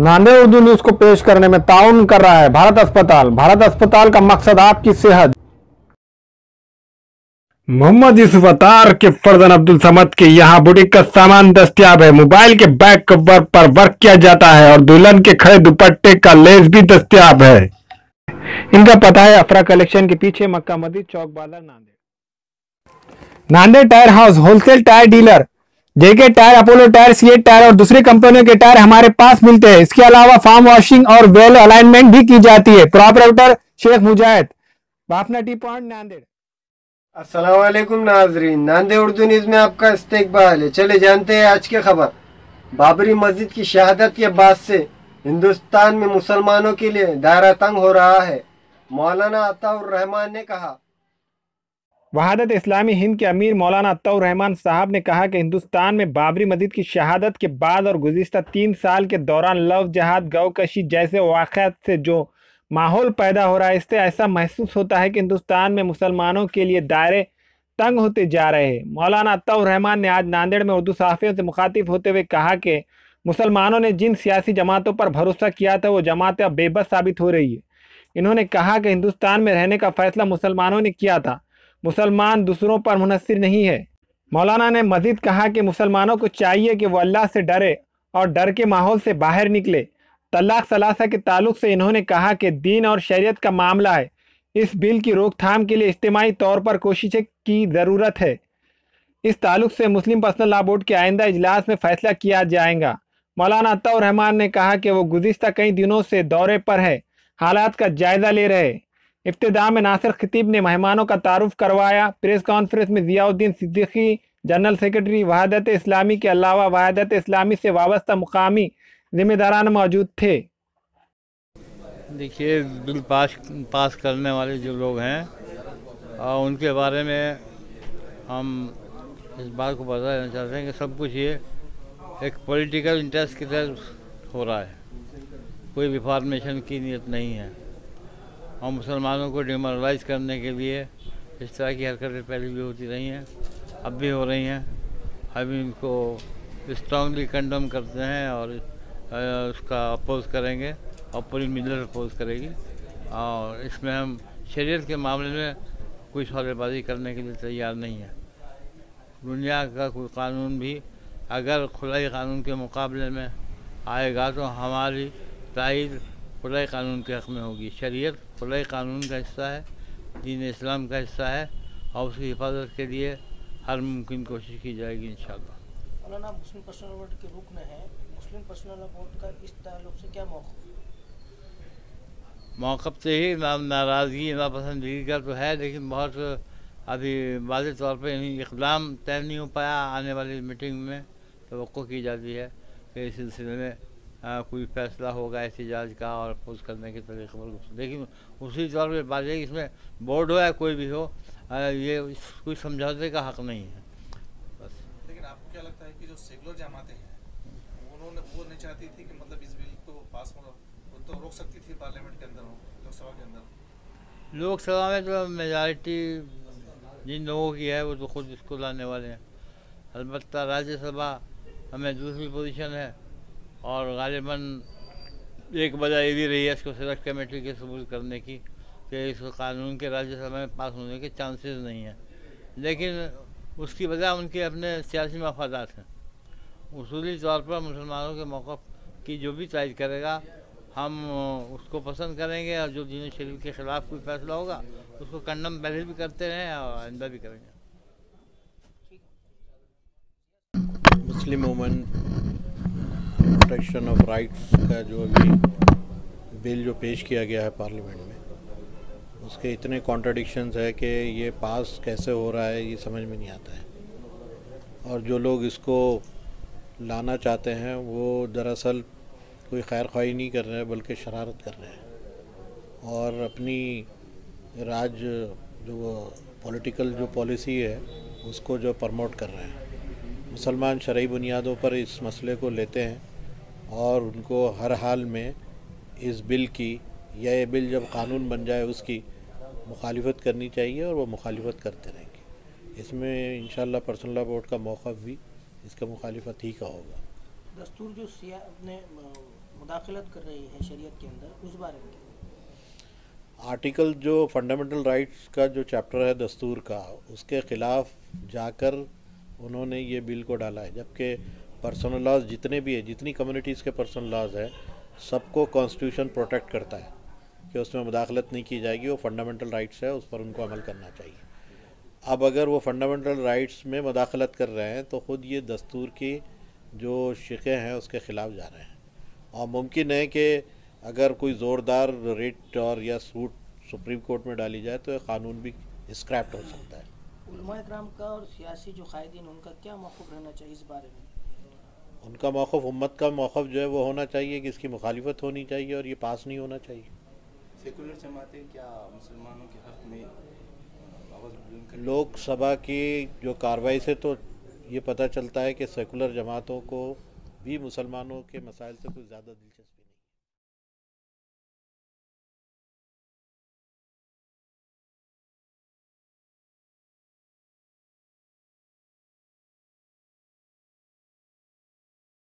Nanded Urdu news को पेश करने में ताउन कर रहा है भारत अस्पताल। भारत अस्पताल का मकसद आपकी सेहत। मोहम्मद यूसुफ अतार के फरजन अब्दुल समद के यहाँ बुटीक का सामान दस्तियाब है। मोबाइल के बैक कवर पर वर्क किया जाता है और दुल्हन के खड़े दुपट्टे का लेस भी दस्तियाब है। इनका पता है अफरा कलेक्शन के पीछे, मक्का Masjid Chowk Bazaar, Nanded. Nanded tyre house wholesale tyre dealer. JK tyre, Apollo tyre, CEAT tyre और दूसरी कंपनियों के टायर हमारे पास मिलते हैं। इसके अलावा फार्म वॉशिंग और वेल अलाइनमेंट भी की जाती है। प्रोपराइटर शेख मुजाहिद, बाफना टी पॉइंट, नांदेड़। अस्सलाम वालेकुम नाजरीन, नांदेड़ उर्दू न्यूज़ में आपका इस्तकबाल है। चले जानते हैं आज की खबर। बाबरी मस्जिद की शहादत के बाद से हिंदुस्तान में मुसलमानों के लिए दायरा तंग हो रहा है। मौलाना अताउर रहमान ने कहा। वहादत इस्लामी हिंद के अमीर मौलाना अताउर रहमान साहब ने कहा कि हिंदुस्तान में बाबरी मस्जिद की शहादत के बाद और गुज़िश्ता 3 साल के दौरान लव जहाद, गौकशी जैसे वाक़यात से जो माहौल पैदा हो रहा है, इससे ऐसा महसूस होता है कि हिंदुस्तान में मुसलमानों के लिए दायरे तंग होते जा रहे हैं। मौलाना अताउर रहमान ने आज नांदेड़ में उर्दू सहाफ़ियों से मुखातिब होते हुए कहा कि मुसलमानों ने जिन सियासी जमातों पर भरोसा किया था वो जमातें अब बेबस साबित हो रही है। इन्होंने कहा कि हिंदुस्तान में रहने का फैसला मुसलमानों ने किया था, मुसलमान दूसरों पर मुनहसिर नहीं है। मौलाना ने मजीद कहा कि मुसलमानों को चाहिए कि वो अल्लाह से डरे और डर के माहौल से बाहर निकले। तलाक सलासा के ताल्लुक से इन्होंने कहा कि दीन और शरीयत का मामला है, इस बिल की रोकथाम के लिए इज्तिमाई तौर पर कोशिशें की ज़रूरत है। इस ताल्लुक से मुस्लिम पर्सनल लॉ बोर्ड के आइंदा इजलास में फैसला किया जाएगा। मौलाना अताउर रहमान ने कहा कि वो गुज़िश्ता कई दिनों से दौरे पर है, हालात का जायज़ा ले रहे। इब्तिदा में नासिर खतीब ने मेहमानों का तारुफ करवाया। प्रेस कॉन्फ्रेंस में ज़ियाउद्दीन सिद्दीकी, जनरल सेक्रेटरी वहादत इस्लामी के अलावा वहादत इस्लामी से वाबस्ता मुकामी जिम्मेदारान मौजूद थे। देखिए, बिल पास करने वाले जो लोग हैं उनके बारे में हम इस बात को बता देना चाहते हैं कि सब कुछ ये एक पॉलिटिकल इंटरेस्ट की तरह हो रहा है, कोई रिफॉर्मेशन की नीयत नहीं है। और मुसलमानों को डिमोरलाइज करने के लिए इस तरह की हरकतें पहले भी होती रही हैं, अब भी हो रही हैं। हम इनको स्ट्रांगली कंडेम करते हैं और उसका अपोज करेंगे और पूरी मिलत अपोज करेगी। और इसमें हम शरीयत के मामले में कोई सौदेबाजी करने के लिए तैयार नहीं है। दुनिया का कोई कानून भी अगर खुलाई कानून के मुकाबले में आएगा तो हमारी तायीद खुलाई कानून के हक़ में होगी। शरीयत खुलाई कानून का हिस्सा है, दीन इस्लाम का हिस्सा है और उसकी हिफाजत के लिए हर मुमकिन कोशिश की जाएगी इंशाअल्लाह। मौलाना, मुस्लिम पर्सनल लॉ बोर्ड के रुकन है, मुस्लिम पर्सनल लॉ बोर्ड का इस ताल्लुक से क्या मौक़िफ़ से ही नाराज़गी नापसंदगी का तो है, लेकिन बहुत अभी वाज़ेह तौर पर इक़दाम तय नहीं हो पाया। आने वाली मीटिंग में तवक्को की जाती है कि इस सिलसिले में कोई फैसला होगा एहतिजाज का और अपोज करने के तरीक़े पर। लेकिन उसी तौर पर बात है कि इसमें बोर्ड हो या कोई भी हो, ये कोई समझौते का हक़ नहीं है बस। लेकिन आपको क्या लगता है कि जो सेकुलर जमातें हैं उन्होंने वो नहीं चाहती थी कि मतलब इस बिल को पास हो, वो तो रोक सकती थी पार्लियामेंट के अंदर, लोकसभा के अंदर। लोकसभा में तो मेजॉरिटी जिन लोगों की है वो तो खुद इसको लाने वाले हैं। अलबत्ता राज्यसभा हमें दूसरी पोजीशन है और गालिबन एक वजह ये भी रही है इसको सेलेक्ट कमेटी के सबूत करने की कि इस कानून के राज्यसभा में पास होने के चांसेस नहीं हैं। लेकिन उसकी वजह उनके अपने सियासी मफादात हैं। उसूली तौर पर मुसलमानों के मौक़िफ़ की जो भी तायद करेगा हम उसको पसंद करेंगे और जो दीन शरीफ के ख़िलाफ़ कोई फैसला होगा उसको कंडम पहले भी करते रहें और आइंदा भी करेंगे। Muslim women protection of rights का जो अभी बिल जो पेश किया गया है पार्लियामेंट में, उसके इतने कॉन्ट्रडिक्शंस है कि ये पास कैसे हो रहा है ये समझ में नहीं आता है। और जो लोग इसको लाना चाहते हैं वो दरअसल कोई खैर ख्वाही नहीं कर रहे हैं बल्कि शरारत कर रहे हैं और अपनी राज जो पॉलिटिकल जो पॉलिसी है उसको जो प्रमोट कर रहे हैं। मुसलमान शरई बुनियादों पर इस मसले को लेते हैं और उनको हर हाल में इस बिल की या ये बिल जब कानून बन जाए उसकी मुखालिफत करनी चाहिए और वो मुखालिफत करते रहेंगे। इसमें इंशाअल्लाह पर्सनल लॉ बोर्ड का मौक़िफ़ भी इसका मुखालिफत ही का होगा। दस्तूर जो अपने मुदाखलत कर रही है शरीयत के अंदर, उस बारे में क्या? आर्टिकल जो फंडामेंटल राइट्स का जो चैप्टर है दस्तूर का, उसके ख़िलाफ़ जाकर उन्होंने ये बिल को डाला है, जबकि पर्सनल लॉज जितने भी है, जितनी कम्युनिटीज़ के पर्सनल लॉज है, सबको कॉन्स्टिट्यूशन प्रोटेक्ट करता है कि उसमें मुदाखलत नहीं की जाएगी। वो फंडामेंटल राइट्स है, उस पर उनको अमल करना चाहिए। अब अगर वो फंडामेंटल राइट्स में मुदाखलत कर रहे हैं तो ख़ुद ये दस्तूर की जो शिक़ें हैं उसके ख़िलाफ़ जा रहे हैं, और मुमकिन है कि अगर कोई ज़ोरदार रिट और या सूट सुप्रीम कोर्ट में डाली जाए तो ये क़ानून भी स्क्रैप्ट हो सकता है। उलमा इकराम का और सियासी जो कायदीन, उनका क्या मौक़िफ़ रहना चाहिए इस बारे में? उनका मौक़िफ़, उम्मत का मौक़िफ़ जो है वो होना चाहिए कि इसकी मुखालिफत होनी चाहिए और ये पास नहीं होना चाहिए। सेकुलर जमातें क्या मुसलमानों के हक़ में आवाज़ बुलंद करती हैं? लोकसभा की जो कार्रवाई से तो ये पता चलता है कि सेकुलर जमातों को भी मुसलमानों के मसाइल से कुछ ज़्यादा दिलचस्पी नहीं।